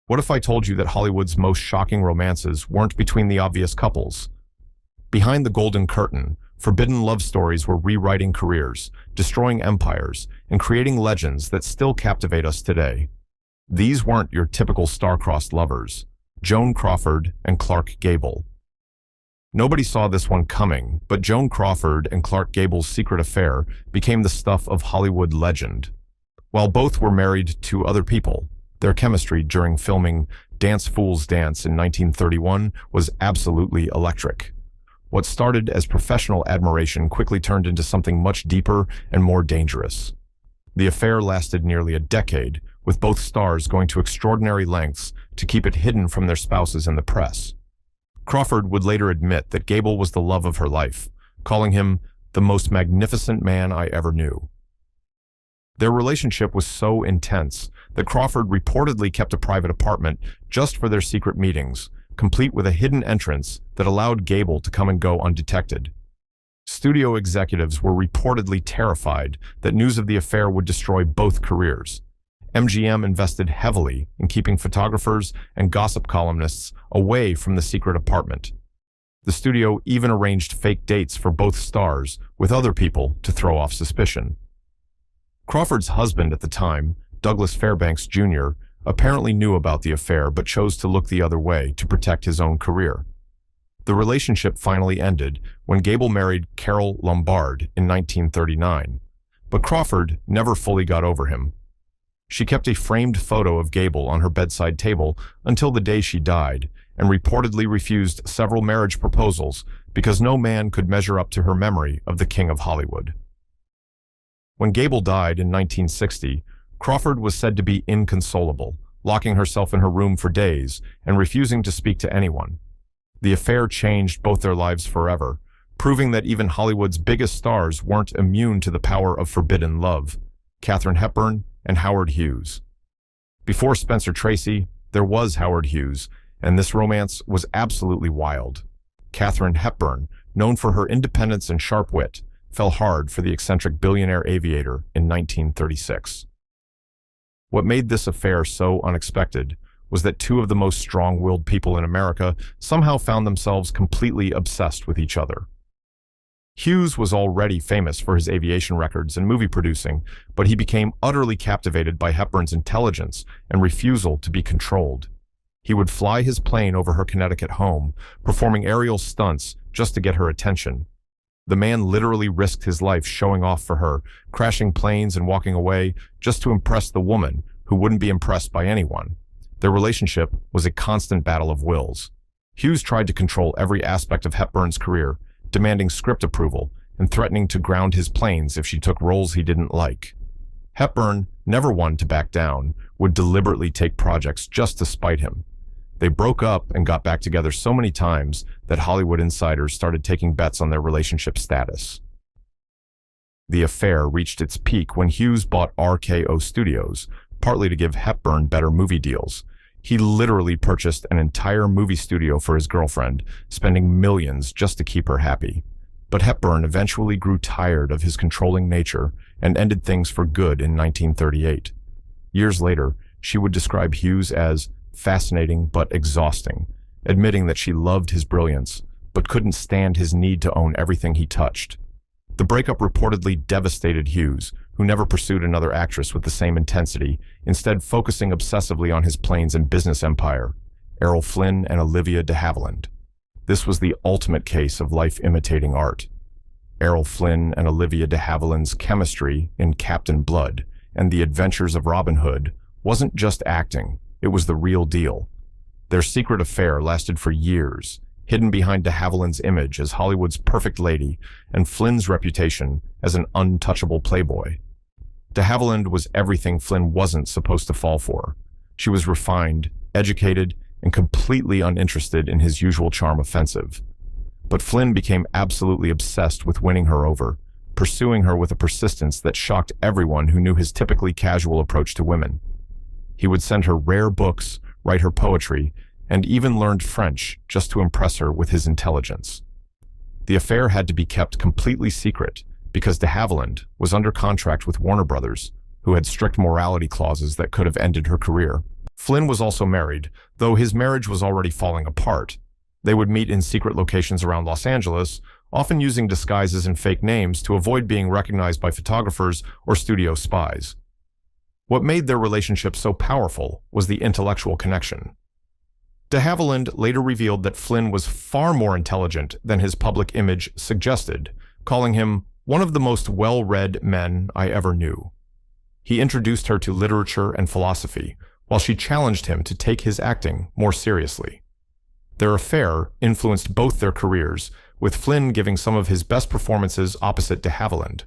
What if I told you that Hollywood's most shocking romances weren't between the obvious couples? Behind the golden curtain, forbidden love stories were rewriting careers, destroying empires, and creating legends that still captivate us today. These weren't your typical star-crossed lovers, Joan Crawford and Clark Gable. Nobody saw this one coming, but Joan Crawford and Clark Gable's secret affair became the stuff of Hollywood legend. While both were married to other people, their chemistry during filming Dance Fools Dance in 1931 was absolutely electric. What started as professional admiration quickly turned into something much deeper and more dangerous. The affair lasted nearly a decade, with both stars going to extraordinary lengths to keep it hidden from their spouses and the press. Crawford would later admit that Gable was the love of her life, calling him the most magnificent man I ever knew. Their relationship was so intense that Crawford reportedly kept a private apartment just for their secret meetings, complete with a hidden entrance that allowed Gable to come and go undetected. Studio executives were reportedly terrified that news of the affair would destroy both careers. MGM invested heavily in keeping photographers and gossip columnists away from the secret apartment. The studio even arranged fake dates for both stars with other people to throw off suspicion. Crawford's husband at the time, Douglas Fairbanks Jr., apparently knew about the affair but chose to look the other way to protect his own career. The relationship finally ended when Gable married Carol Lombard in 1939, but Crawford never fully got over him. She kept a framed photo of Gable on her bedside table until the day she died, and reportedly refused several marriage proposals because no man could measure up to her memory of the King of Hollywood. When Gable died in 1960, Crawford was said to be inconsolable, locking herself in her room for days and refusing to speak to anyone. The affair changed both their lives forever, proving that even Hollywood's biggest stars weren't immune to the power of forbidden love: Katherine Hepburn and Howard Hughes. Before Spencer Tracy, there was Howard Hughes, and this romance was absolutely wild. Katherine Hepburn, known for her independence and sharp wit, fell hard for the eccentric billionaire aviator in 1936. What made this affair so unexpected was that two of the most strong-willed people in America somehow found themselves completely obsessed with each other. Hughes was already famous for his aviation records and movie producing, but he became utterly captivated by Hepburn's intelligence and refusal to be controlled. He would fly his plane over her Connecticut home, performing aerial stunts just to get her attention. The man literally risked his life showing off for her, crashing planes and walking away just to impress the woman who wouldn't be impressed by anyone. Their relationship was a constant battle of wills. Hughes tried to control every aspect of Hepburn's career, demanding script approval and threatening to ground his planes if she took roles he didn't like. Hepburn, never one to back down, would deliberately take projects just to spite him. They broke up and got back together so many times that Hollywood insiders started taking bets on their relationship status. The affair reached its peak when Hughes bought RKO Studios, partly to give Hepburn better movie deals. He literally purchased an entire movie studio for his girlfriend, spending millions just to keep her happy. But Hepburn eventually grew tired of his controlling nature and ended things for good in 1938. Years later, she would describe Hughes as fascinating but exhausting, admitting that she loved his brilliance, but couldn't stand his need to own everything he touched. The breakup reportedly devastated Hughes, who never pursued another actress with the same intensity, instead focusing obsessively on his planes and business empire, Errol Flynn and Olivia de Havilland. This was the ultimate case of life imitating art. Errol Flynn and Olivia de Havilland's chemistry in Captain Blood and the Adventures of Robin Hood wasn't just acting, it was the real deal. Their secret affair lasted for years, hidden behind de Havilland's image as Hollywood's perfect lady and Flynn's reputation as an untouchable playboy. De Havilland was everything Flynn wasn't supposed to fall for. She was refined, educated, and completely uninterested in his usual charm offensive. But Flynn became absolutely obsessed with winning her over, pursuing her with a persistence that shocked everyone who knew his typically casual approach to women. He would send her rare books, write her poetry, and even learned French just to impress her with his intelligence. The affair had to be kept completely secret because de Havilland was under contract with Warner Brothers, who had strict morality clauses that could have ended her career. Flynn was also married, though his marriage was already falling apart. They would meet in secret locations around Los Angeles, often using disguises and fake names to avoid being recognized by photographers or studio spies. What made their relationship so powerful was the intellectual connection. De Havilland later revealed that Flynn was far more intelligent than his public image suggested, calling him one of the most well-read men I ever knew. He introduced her to literature and philosophy, while she challenged him to take his acting more seriously. Their affair influenced both their careers, with Flynn giving some of his best performances opposite de Havilland.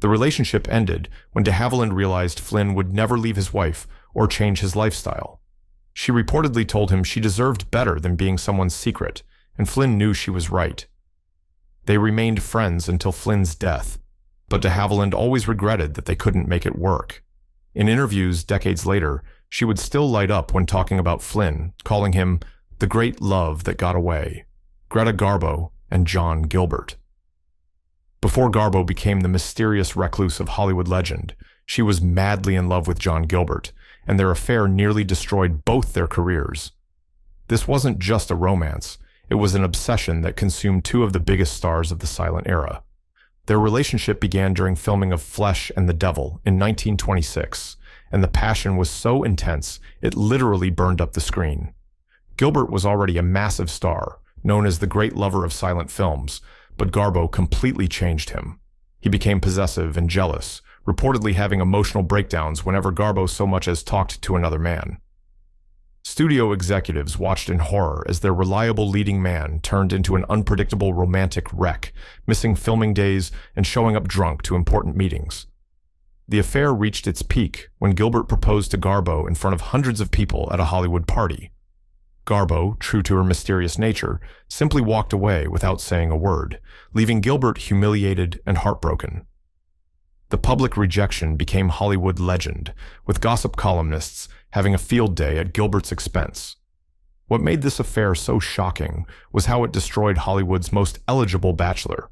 The relationship ended when de Havilland realized Flynn would never leave his wife or change his lifestyle. She reportedly told him she deserved better than being someone's secret, and Flynn knew she was right. They remained friends until Flynn's death, but de Havilland always regretted that they couldn't make it work. In interviews decades later, she would still light up when talking about Flynn, calling him the great love that got away, Greta Garbo and John Gilbert. Before Garbo became the mysterious recluse of Hollywood legend, she was madly in love with John Gilbert, and their affair nearly destroyed both their careers. This wasn't just a romance, it was an obsession that consumed two of the biggest stars of the silent era. Their relationship began during filming of Flesh and the Devil in 1926, and the passion was so intense it literally burned up the screen. Gilbert was already a massive star, known as the great lover of silent films, but Garbo completely changed him. He became possessive and jealous, reportedly having emotional breakdowns whenever Garbo so much as talked to another man. Studio executives watched in horror as their reliable leading man turned into an unpredictable romantic wreck, missing filming days and showing up drunk to important meetings. The affair reached its peak when Gilbert proposed to Garbo in front of hundreds of people at a Hollywood party. Garbo, true to her mysterious nature, simply walked away without saying a word, leaving Gilbert humiliated and heartbroken. The public rejection became Hollywood legend, with gossip columnists having a field day at Gilbert's expense. What made this affair so shocking was how it destroyed Hollywood's most eligible bachelor.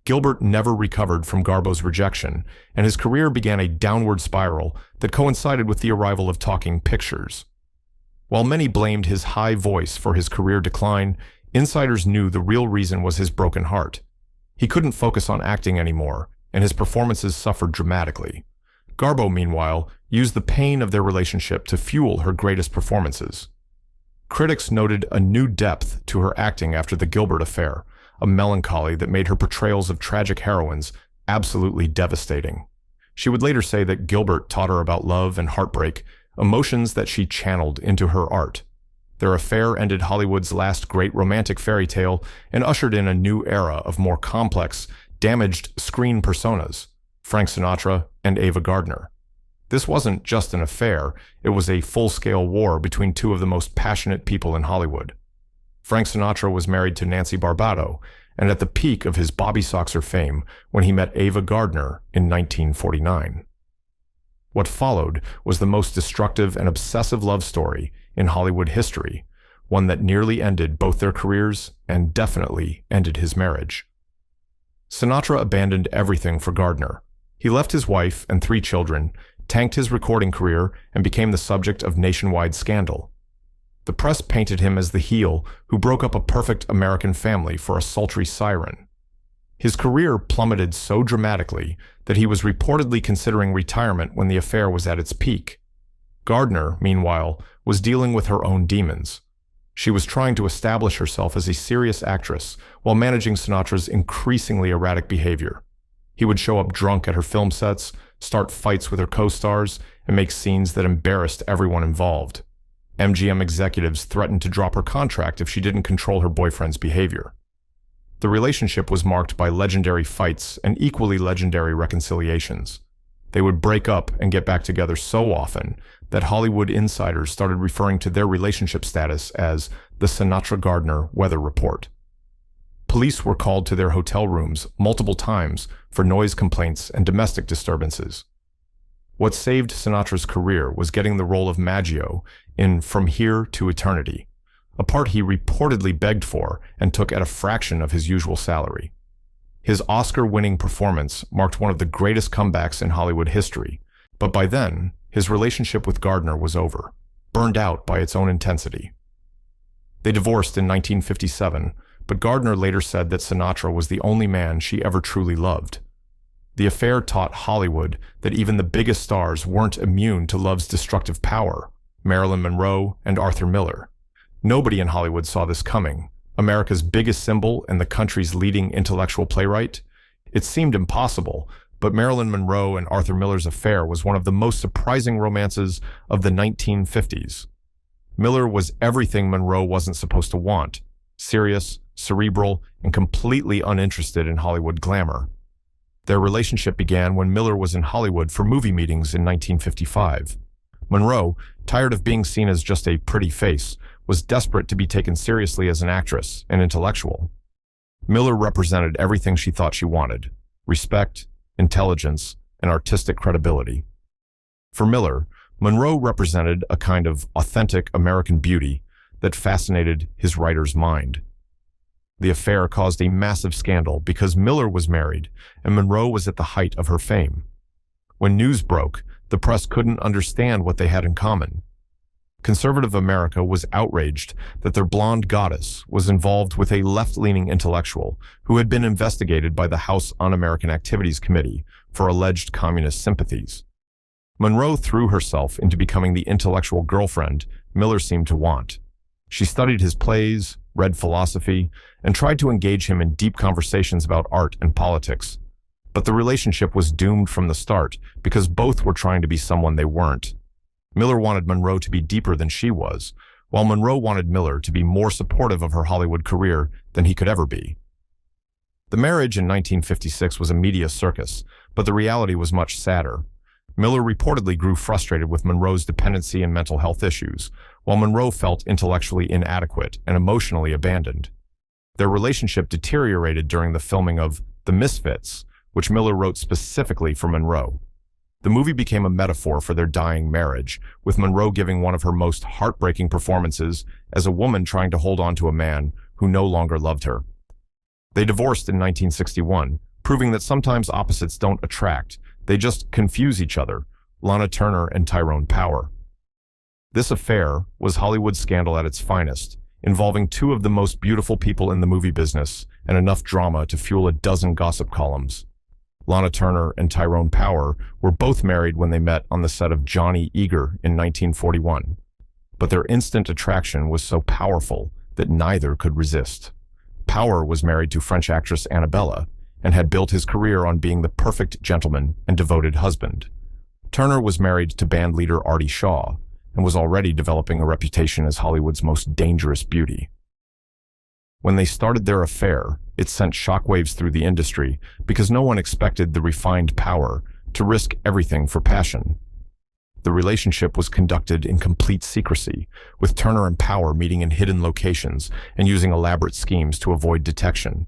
Gilbert never recovered from Garbo's rejection, and his career began a downward spiral that coincided with the arrival of talking pictures. While many blamed his high voice for his career decline, insiders knew the real reason was his broken heart. He couldn't focus on acting anymore, and his performances suffered dramatically. Garbo, meanwhile, used the pain of their relationship to fuel her greatest performances. Critics noted a new depth to her acting after the Gilbert affair, a melancholy that made her portrayals of tragic heroines absolutely devastating. She would later say that Gilbert taught her about love and heartbreak, emotions that she channeled into her art. Their affair ended Hollywood's last great romantic fairy tale and ushered in a new era of more complex, damaged screen personas, Frank Sinatra and Ava Gardner. This wasn't just an affair, it was a full-scale war between two of the most passionate people in Hollywood. Frank Sinatra was married to Nancy Barbado, and at the peak of his Bobby Soxer fame when he met Ava Gardner in 1949. What followed was the most destructive and obsessive love story in Hollywood history, one that nearly ended both their careers and definitely ended his marriage. Sinatra abandoned everything for Gardner. He left his wife and 3 children, tanked his recording career, and became the subject of nationwide scandal. The press painted him as the heel who broke up a perfect American family for a sultry siren. His career plummeted so dramatically that he was reportedly considering retirement when the affair was at its peak. Gardner, meanwhile, was dealing with her own demons. She was trying to establish herself as a serious actress while managing Sinatra's increasingly erratic behavior. He would show up drunk at her film sets, start fights with her co-stars, and make scenes that embarrassed everyone involved. MGM executives threatened to drop her contract if she didn't control her boyfriend's behavior. The relationship was marked by legendary fights and equally legendary reconciliations. They would break up and get back together so often that Hollywood insiders started referring to their relationship status as the Sinatra-Gardner Weather Report. Police were called to their hotel rooms multiple times for noise complaints and domestic disturbances. What saved Sinatra's career was getting the role of Maggio in From Here to Eternity, a part he reportedly begged for and took at a fraction of his usual salary. His Oscar-winning performance marked one of the greatest comebacks in Hollywood history, but by then, his relationship with Gardner was over. burned out by its own intensity. They divorced in 1957, but Gardner later said that Sinatra was the only man she ever truly loved. The affair taught Hollywood that even the biggest stars weren't immune to love's destructive power. Marilyn Monroe and Arthur Miller. Nobody in Hollywood saw this coming. America's biggest symbol and the country's leading intellectual playwright. It seemed impossible, but Marilyn Monroe and Arthur Miller's affair was one of the most surprising romances of the 1950s. Miller was everything Monroe wasn't supposed to want: serious, cerebral, and completely uninterested in Hollywood glamour. Their relationship began when Miller was in Hollywood for movie meetings in 1955. Monroe, tired of being seen as just a pretty face, was desperate to be taken seriously as an actress and intellectual. Miller represented everything she thought she wanted: respect, intelligence, and artistic credibility. For Miller, Monroe represented a kind of authentic American beauty that fascinated his writer's mind. The affair caused a massive scandal because Miller was married and Monroe was at the height of her fame. When news broke, the press couldn't understand what they had in common. Conservative America was outraged that their blonde goddess was involved with a left-leaning intellectual who had been investigated by the House Un-American Activities Committee for alleged communist sympathies. Monroe threw herself into becoming the intellectual girlfriend Miller seemed to want. She studied his plays, read philosophy, and tried to engage him in deep conversations about art and politics. But the relationship was doomed from the start because both were trying to be someone they weren't. Miller wanted Monroe to be deeper than she was, while Monroe wanted Miller to be more supportive of her Hollywood career than he could ever be. The marriage in 1956 was a media circus, but the reality was much sadder. Miller reportedly grew frustrated with Monroe's dependency and mental health issues, while Monroe felt intellectually inadequate and emotionally abandoned. Their relationship deteriorated during the filming of The Misfits, which Miller wrote specifically for Monroe. The movie became a metaphor for their dying marriage, with Monroe giving one of her most heartbreaking performances as a woman trying to hold on to a man who no longer loved her. They divorced in 1961, proving that sometimes opposites don't attract, they just confuse each other: Lana Turner and Tyrone Power. This affair was Hollywood scandal at its finest, involving two of the most beautiful people in the movie business and enough drama to fuel a dozen gossip columns. Lana Turner and Tyrone Power were both married when they met on the set of Johnny Eager in 1941. But their instant attraction was so powerful that neither could resist. Power was married to French actress Annabella and had built his career on being the perfect gentleman and devoted husband. Turner was married to bandleader Artie Shaw and was already developing a reputation as Hollywood's most dangerous beauty. When they started their affair, it sent shockwaves through the industry because no one expected the refined Power to risk everything for passion. The relationship was conducted in complete secrecy, with Turner and Power meeting in hidden locations and using elaborate schemes to avoid detection.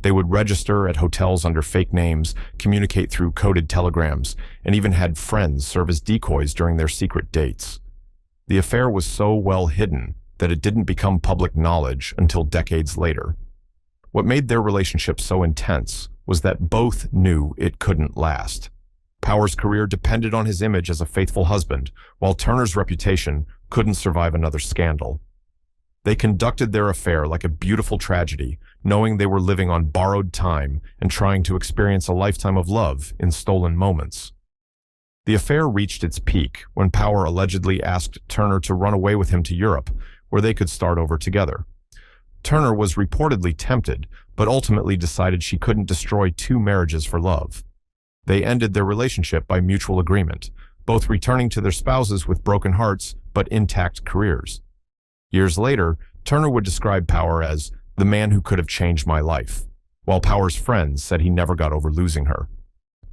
They would register at hotels under fake names, communicate through coded telegrams, and even had friends serve as decoys during their secret dates. The affair was so well hidden that it didn't become public knowledge until decades later. What made their relationship so intense was that both knew it couldn't last. Power's career depended on his image as a faithful husband, while Turner's reputation couldn't survive another scandal. They conducted their affair like a beautiful tragedy, knowing they were living on borrowed time and trying to experience a lifetime of love in stolen moments. The affair reached its peak when Power allegedly asked Turner to run away with him to Europe, where they could start over together. Turner was reportedly tempted, but ultimately decided she couldn't destroy two marriages for love. They ended their relationship by mutual agreement, both returning to their spouses with broken hearts but intact careers. Years later, Turner would describe Power as the man who could have changed my life, while Power's friends said he never got over losing her.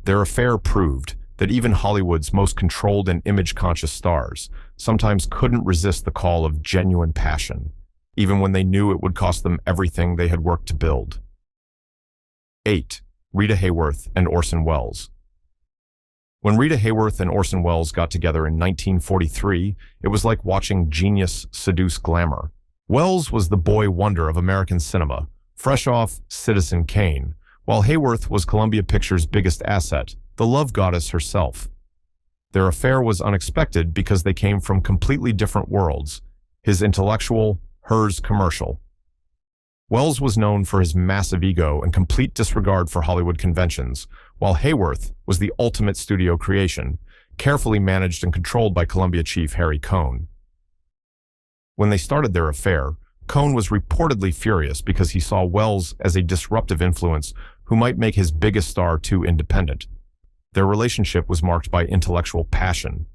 Their affair proved that even Hollywood's most controlled and image-conscious stars sometimes couldn't resist the call of genuine passion, even when they knew it would cost them everything they had worked to build. 8. Rita Hayworth and Orson Welles. When Rita Hayworth and Orson Welles got together in 1943, it was like watching genius seduce glamour. Welles was the boy wonder of American cinema, fresh off Citizen Kane, while Hayworth was Columbia Pictures' biggest asset, the love goddess herself. Their affair was unexpected because they came from completely different worlds, his intellectual, hers commercial. Wells was known for his massive ego and complete disregard for Hollywood conventions, while Hworth was the ultimate studio creation, carefully managed and controlled by Columbia chief Harry Cohn. When they started their affair, Cohn was reportedly furious because he saw Wells as a disruptive influence who might make his biggest star too independent. Their relationship was marked by intellectual passion.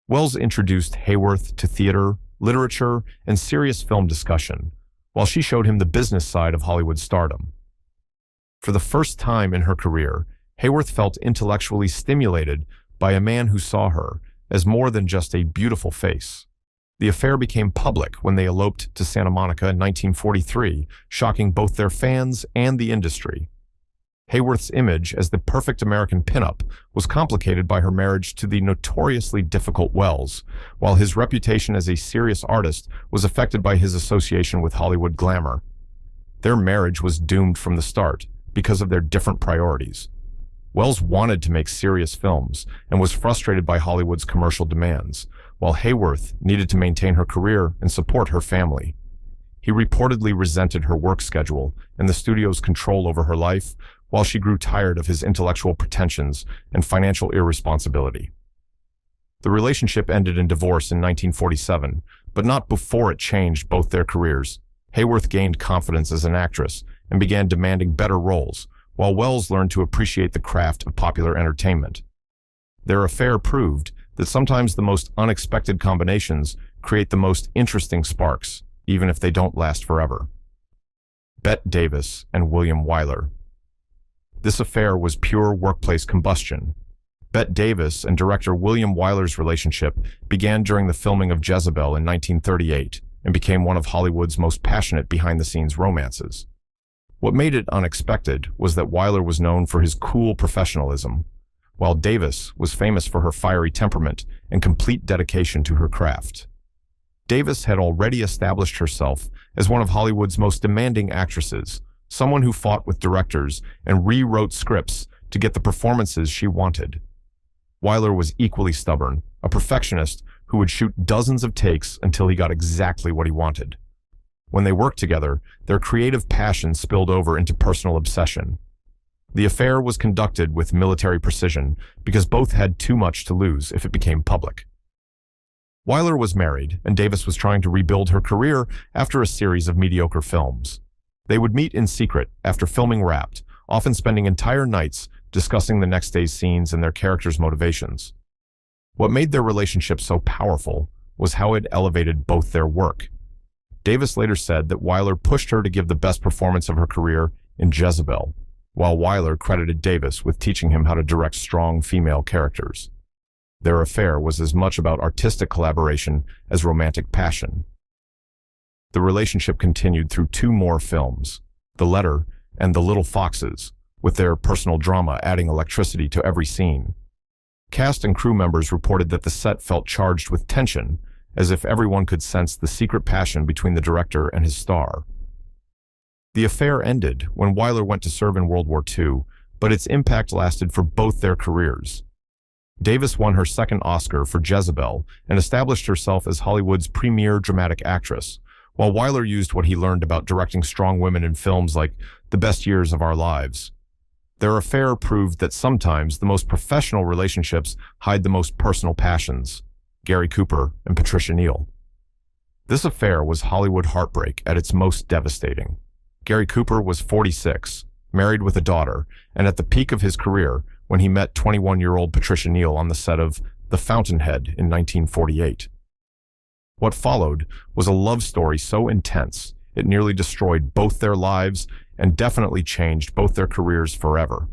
Wells introduced Hworth to theater, literature, and serious film discussion, while she showed him the business side of Hollywood stardom. For the first time in her career, Hworth felt intellectually stimulated by a man who saw her as more than just a beautiful face. The affair became public when they eloped to Santa Monica in 1943, shocking both their fans and the industry. Hworth's image as the perfect American pinup was complicated by her marriage to the notoriously difficult Wells, while his reputation as a serious artist was affected by his association with Hollywood glamour. Their marriage was doomed from the start because of their different priorities. Wells wanted to make serious films and was frustrated by Hollywood's commercial demands, while Hworth needed to maintain her career and support her family. He reportedly resented her work schedule and the studio's control over her life, while she grew tired of his intellectual pretensions and financial irresponsibility. The relationship ended in divorce in 1947, but not before it changed both their careers. Hworth gained confidence as an actress and began demanding better roles, while Wells learned to appreciate the craft of popular entertainment. Their affair proved that sometimes the most unexpected combinations create the most interesting sparks, even if they don't last forever. Bette Davis and William Wiler. This affair was pure workplace combustion. Bette Davis and director William Wyler's relationship began during the filming of Jezebel in 1938 and became one of Hollywood's most passionate behind-the-scenes romances. What made it unexpected was that Wiler was known for his cool professionalism, while Davis was famous for her fiery temperament and complete dedication to her craft. Davis had already established herself as one of Hollywood's most demanding actresses, someone who fought with directors and rewrote scripts to get the performances she wanted. Wiler was equally stubborn, a perfectionist who would shoot dozens of takes until he got exactly what he wanted. When they worked together, their creative passion spilled over into personal obsession. The affair was conducted with military precision because both had too much to lose if it became public. Wiler was married, and Davis was trying to rebuild her career after a series of mediocre films. They would meet in secret after filming wrapped, often spending entire nights discussing the next day's scenes and their characters' motivations. What made their relationship so powerful was how it elevated both their work. Davis later said that Wiler pushed her to give the best performance of her career in Jezebel, while Wiler credited Davis with teaching him how to direct strong female characters. Their affair was as much about artistic collaboration as romantic passion. The relationship continued through two more films, The Letter and The Little Foxes, with their personal drama adding electricity to every scene. Cast and crew members reported that the set felt charged with tension, as if everyone could sense the secret passion between the director and his star. The affair ended when Wiler went to serve in World War II, but its impact lasted for both their careers. Davis won her second Oscar for Jezebel and established herself as Hollywood's premier dramatic actress, while Wiler used what he learned about directing strong women in films like The Best Years of Our Lives. Their affair proved that sometimes the most professional relationships hide the most personal passions. Gary Cooper and Patricia Neal. This affair was Hollywood heartbreak at its most devastating. Gary Cooper was 46, married with a daughter, and at the peak of his career when he met 21-year-old Patricia Neal on the set of The Fountainhead in 1948. What followed was a love story so intense it nearly destroyed both their lives and definitely changed both their careers forever.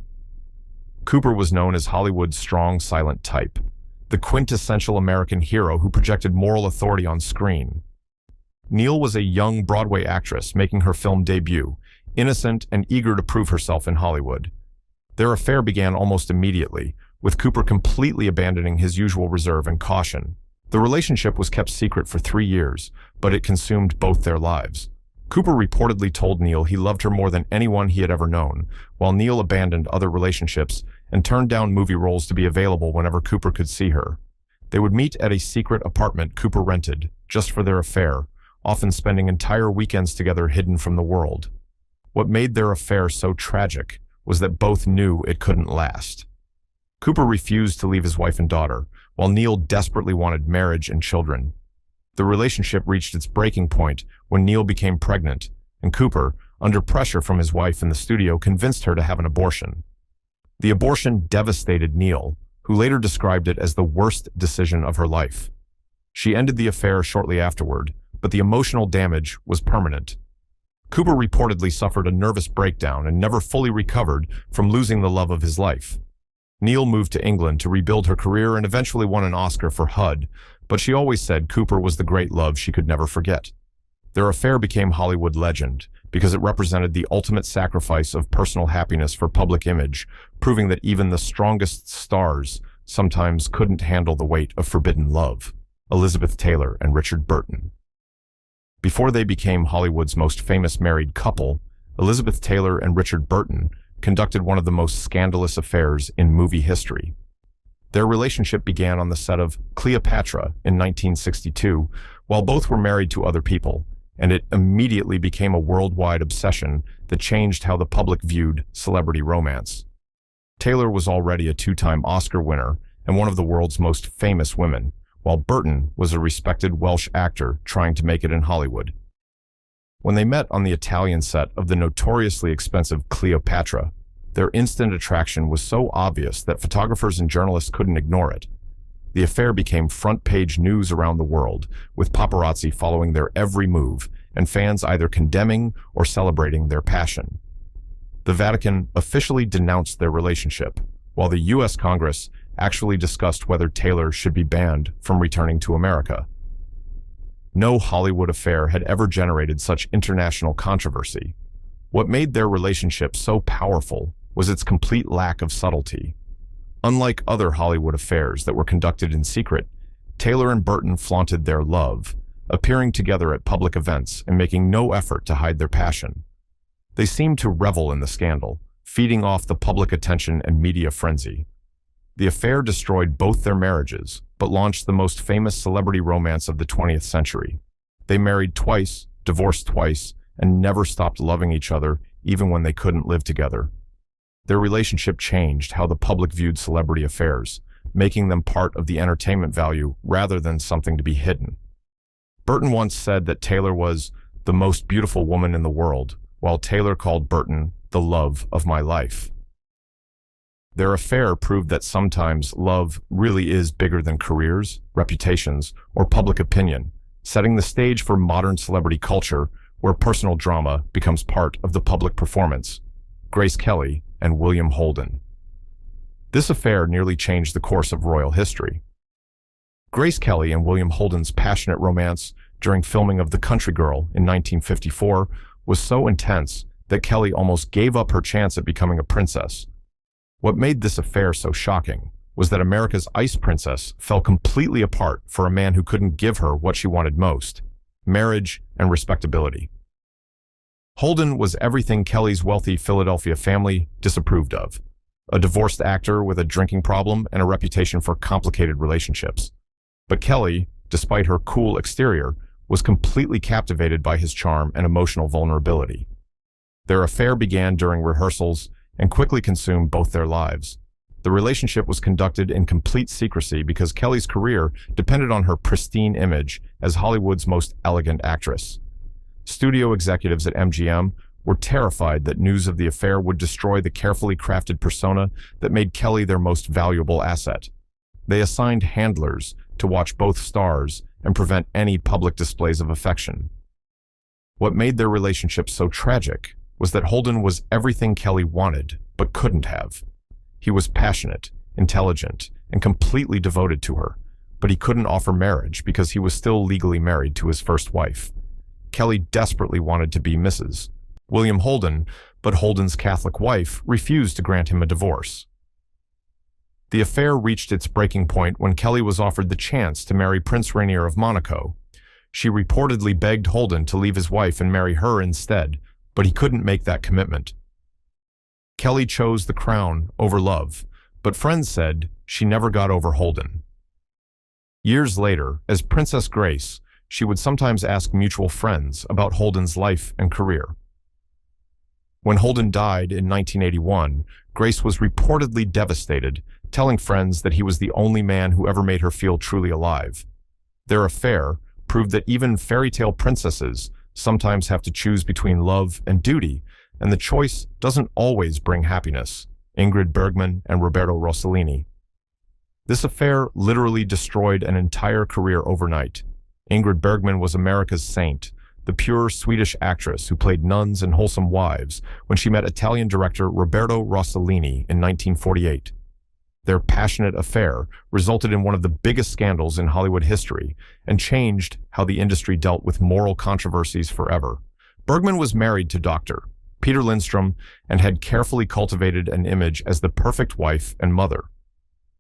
Cooper was known as Hollywood's strong, silent type, the quintessential American hero who projected moral authority on screen. Neal was a young Broadway actress making her film debut, innocent and eager to prove herself in Hollywood. Their affair began almost immediately, with Cooper completely abandoning his usual reserve and caution. The relationship was kept secret for 3 years, but it consumed both their lives. Cooper reportedly told Neal he loved her more than anyone he had ever known, while Neal abandoned other relationships and turned down movie roles to be available whenever Cooper could see her. They would meet at a secret apartment Cooper rented, just for their affair, often spending entire weekends together hidden from the world. What made their affair so tragic was that both knew it couldn't last. Cooper refused to leave his wife and daughter, while Neil desperately wanted marriage and children. The relationship reached its breaking point when Neil became pregnant, and Cooper, under pressure from his wife in the studio, convinced her to have an abortion. The abortion devastated Neil, who later described it as the worst decision of her life. She ended the affair shortly afterward, but the emotional damage was permanent. Cooper reportedly suffered a nervous breakdown and never fully recovered from losing the love of his life. Neil moved to England to rebuild her career and eventually won an Oscar for HUD, but she always said Cooper was the great love she could never forget. Their affair became Hollywood legend because it represented the ultimate sacrifice of personal happiness for public image, proving that even the strongest stars sometimes couldn't handle the weight of forbidden love. Elizabeth Taylor and Richard Burton. Before they became Hollywood's most famous married couple, Elizabeth Taylor and Richard Burton conducted one of the most scandalous affairs in movie history. Their relationship began on the set of Cleopatra in 1962, while both were married to other people, and it immediately became a worldwide obsession that changed how the public viewed celebrity romance. Taylor was already a two-time Oscar winner and one of the world's most famous women, while Burton was a respected Welsh actor trying to make it in Hollywood. When they met on the Italian set of the notoriously expensive Cleopatra, their instant attraction was so obvious that photographers and journalists couldn't ignore it. The affair became front-page news around the world, with paparazzi following their every move and fans either condemning or celebrating their passion. The Vatican officially denounced their relationship, while the U.S. Congress actually discussed whether Taylor should be banned from returning to America. No Hollywood affair had ever generated such international controversy. What made their relationship so powerful was its complete lack of subtlety. Unlike other Hollywood affairs that were conducted in secret, Taylor and Burton flaunted their love, appearing together at public events and making no effort to hide their passion. They seemed to revel in the scandal, feeding off the public attention and media frenzy. The affair destroyed both their marriages, but launched the most famous celebrity romance of the 20th century. They married twice, divorced twice, and never stopped loving each other, even when they couldn't live together. Their relationship changed how the public viewed celebrity affairs, making them part of the entertainment value rather than something to be hidden. Burton once said that Taylor was the most beautiful woman in the world, while Taylor called Burton the love of my life. Their affair proved that sometimes love really is bigger than careers, reputations, or public opinion, setting the stage for modern celebrity culture where personal drama becomes part of the public performance. Grace Kelly and William Holden. This affair nearly changed the course of royal history. Grace Kelly and William Holden's passionate romance during filming of The Country Girl in 1954 was so intense that Kelly almost gave up her chance at becoming a princess. What made this affair so shocking was that America's ice princess fell completely apart for a man who couldn't give her what she wanted most: marriage and respectability. Holden was everything Kelly's wealthy Philadelphia family disapproved of: a divorced actor with a drinking problem and a reputation for complicated relationships. But Kelly, despite her cool exterior, was completely captivated by his charm and emotional vulnerability. Their affair began during rehearsals and quickly consumed both their lives. The relationship was conducted in complete secrecy because Kelly's career depended on her pristine image as Hollywood's most elegant actress. Studio executives at MGM were terrified that news of the affair would destroy the carefully crafted persona that made Kelly their most valuable asset. They assigned handlers to watch both stars and prevent any public displays of affection. What made their relationship so tragic was that Holden was everything Kelly wanted but couldn't have. He was passionate, intelligent, and completely devoted to her, but he couldn't offer marriage because he was still legally married to his first wife. Kelly desperately wanted to be Mrs. William Holden, but Holden's Catholic wife refused to grant him a divorce. The affair reached its breaking point when Kelly was offered the chance to marry Prince Rainier of Monaco. She reportedly begged Holden to leave his wife and marry her instead, but he couldn't make that commitment. Kelly chose the crown over love, but friends said she never got over Holden. Years later, as Princess Grace, she would sometimes ask mutual friends about Holden's life and career. When Holden died in 1981, Grace was reportedly devastated, telling friends that he was the only man who ever made her feel truly alive. Their affair proved that even fairy tale princesses sometimes have to choose between love and duty, and the choice doesn't always bring happiness. Ingrid Bergman and Roberto Rossellini. This affair literally destroyed an entire career overnight. Ingrid Bergman was America's saint, the pure Swedish actress who played nuns and wholesome wives when she met Italian director Roberto Rossellini in 1948. Their passionate affair resulted in one of the biggest scandals in Hollywood history and changed how the industry dealt with moral controversies forever. Bergman was married to Dr. Peter Lindstrom and had carefully cultivated an image as the perfect wife and mother.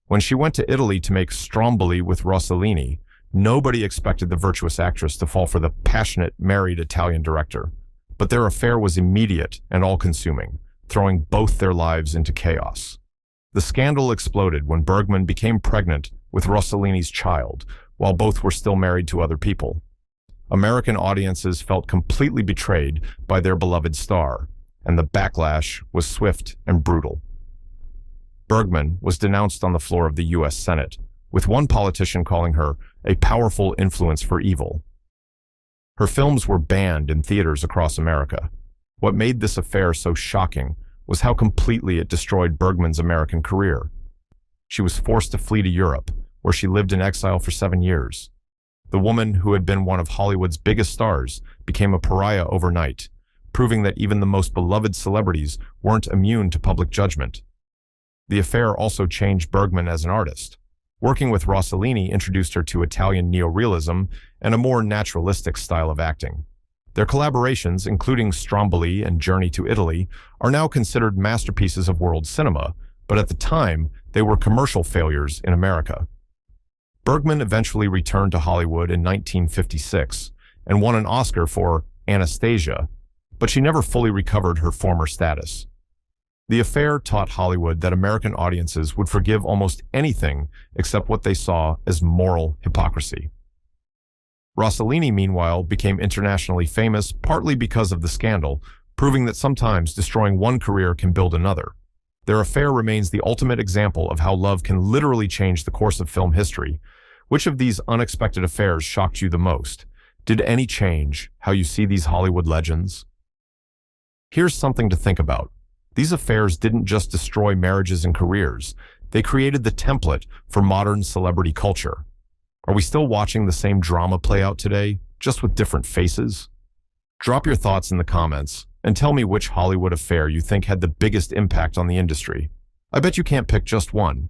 When she went to Italy to make Stromboli with Rossellini, nobody expected the virtuous actress to fall for the passionate, married Italian director. But their affair was immediate and all-consuming, throwing both their lives into chaos. The scandal exploded when Bergman became pregnant with Rossellini's child, while both were still married to other people. American audiences felt completely betrayed by their beloved star, and the backlash was swift and brutal. Bergman was denounced on the floor of the U.S. Senate, with one politician calling her a powerful influence for evil. Her films were banned in theaters across America. What made this affair so shocking was how completely it destroyed Bergman's American career. She was forced to flee to Europe, where she lived in exile for 7 years. The woman who had been one of Hollywood's biggest stars became a pariah overnight, proving that even the most beloved celebrities weren't immune to public judgment. The affair also changed Bergman as an artist. Working with Rossellini introduced her to Italian neorealism and a more naturalistic style of acting. Their collaborations, including Stromboli and Journey to Italy, are now considered masterpieces of world cinema, but at the time, they were commercial failures in America. Bergman eventually returned to Hollywood in 1956 and won an Oscar for Anastasia, but she never fully recovered her former status. The affair taught Hollywood that American audiences would forgive almost anything except what they saw as moral hypocrisy. Rossellini, meanwhile, became internationally famous partly because of the scandal, proving that sometimes destroying one career can build another. Their affair remains the ultimate example of how love can literally change the course of film history. Which of these unexpected affairs shocked you the most? Did any change how you see these Hollywood legends? Here's something to think about. These affairs didn't just destroy marriages and careers, they created the template for modern celebrity culture. Are we still watching the same drama play out today, just with different faces? Drop your thoughts in the comments and tell me which Hollywood affair you think had the biggest impact on the industry. I bet you can't pick just one.